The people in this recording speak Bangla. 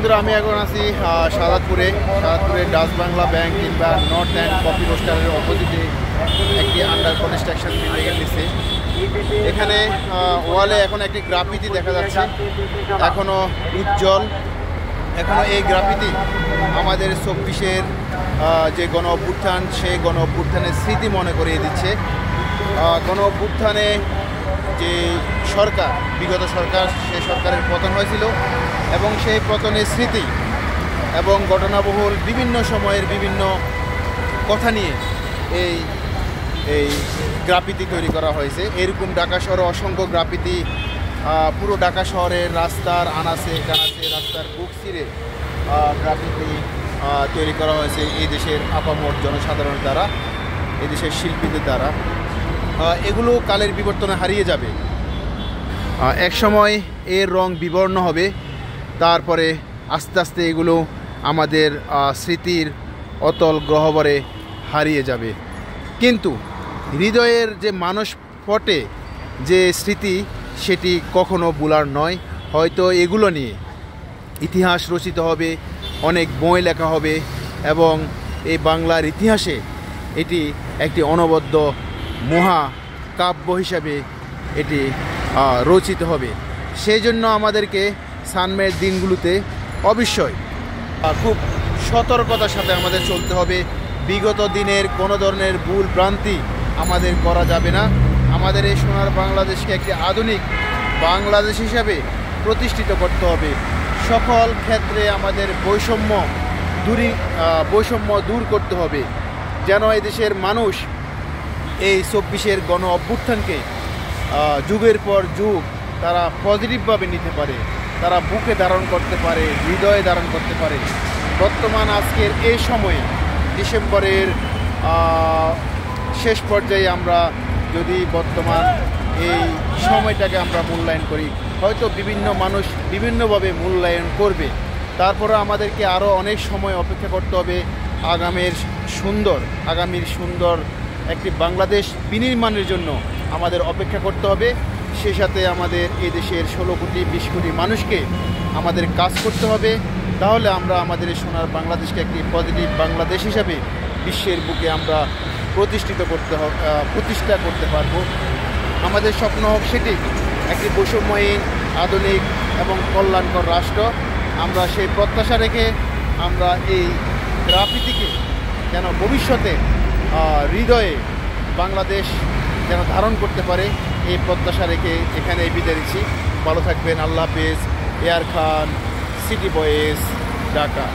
বন্ধুরা, আমি এখন আছি সাদাতপুরে ডাচ বাংলা ব্যাংক কিংবা নর্থ অ্যান্ড কফি রোস্টারের অপোজিটে একটি আন্ডার কনস্ট্রাকশন বিল্ডিংয়ের নিচে। এখানে ওয়ালে এখন একটি গ্রাফিতি দেখা যাচ্ছে, এখনও উজ্জ্বল। এখনও এই গ্রাফিতি আমাদের ২৪-এর যে গণ অভ্যুত্থান, সেই গণ অভ্যুত্থানের স্মৃতি মনে করিয়ে দিচ্ছে। গণ অভ্যুত্থানে যে সরকার, বিগত সরকার, সেই সরকারের পতন হয়েছিল এবং সেই পতনের স্মৃতি এবং ঘটনাবহুল বিভিন্ন সময়ের বিভিন্ন কথা নিয়ে এই গ্রাফিতি তৈরি করা হয়েছে। এরকম ঢাকা শহরে অসংখ্য গ্রাফিতি পুরো ঢাকা শহরের রাস্তার আনাচে কানাচে, রাস্তার বুক চিরে গ্রাফিতি তৈরি করা হয়েছে এই দেশের আপামর জনসাধারণের দ্বারা, এই দেশের শিল্পীদের দ্বারা। এগুলো কালের বিবর্তনে হারিয়ে যাবে। এক সময় এর রং বিবর্ণ হবে, তারপরে আস্তে আস্তে এগুলো আমাদের স্মৃতির অতল গহ্বরে হারিয়ে যাবে। কিন্তু হৃদয়ের যে মানস পটে যে স্মৃতি, সেটি কখনো ভুলার নয়। হয়তো এগুলো নিয়ে ইতিহাস রচিত হবে, অনেক বই লেখা হবে এবং এই বাংলার ইতিহাসে এটি একটি অনবদ্য মহা কাব্য হিসাবে এটি রচিত হবে। সেই জন্য আমাদেরকে সানমের দিনগুলোতে অবশ্যই খুব সতর্কতার সাথে আমাদের চলতে হবে। বিগত দিনের কোনো ধরনের ভুল ভ্রান্তি আমাদের করা যাবে না। আমাদের এই সোনার বাংলাদেশকে একটি আধুনিক বাংলাদেশ হিসাবে প্রতিষ্ঠিত করতে হবে। সকল ক্ষেত্রে আমাদের বৈষম্য দূর করতে হবে, যেন এই দেশের মানুষ এই ২৪-এর গণ অভ্যুত্থানকে যুগের পর যুগ তারা পজিটিভভাবে নিতে পারে, তারা বুকে ধারণ করতে পারে, হৃদয়ে ধারণ করতে পারে। বর্তমান আজকের এই সময়ে ডিসেম্বরের শেষ পর্যায়ে আমরা যদি বর্তমান এই সময়টাকে আমরা মূল্যায়ন করি, হয়তো বিভিন্ন মানুষ বিভিন্নভাবে মূল্যায়ন করবে। তারপরে আমাদেরকে আরও অনেক সময় অপেক্ষা করতে হবে আগামীর সুন্দর একটি বাংলাদেশ বিনির্মাণের জন্য আমাদের অপেক্ষা করতে হবে। সেই সাথে আমাদের এই দেশের ১৬ কোটি ২০ কোটি মানুষকে আমাদের কাজ করতে হবে। তাহলে আমরা আমাদের এই সোনার বাংলাদেশকে একটি পজিটিভ বাংলাদেশ হিসাবে বিশ্বের বুকে আমরা প্রতিষ্ঠা করতে পারব। আমাদের স্বপ্ন হোক সেটি একটি বৈষম্যহীন, আধুনিক এবং কল্যাণকর রাষ্ট্র। আমরা সেই প্রত্যাশা রেখে আমরা এই গ্রাফিতিকে যেন ভবিষ্যতে হৃদয়ে বাংলাদেশ যেন ধারণ করতে পারে, এই প্রত্যাশা রেখে এখানে বিদায় দিচ্ছি। ভালো থাকবেন। আল্লাহ হাফেজ। এয়ার খান, সিটি বয়েস, ঢাকা।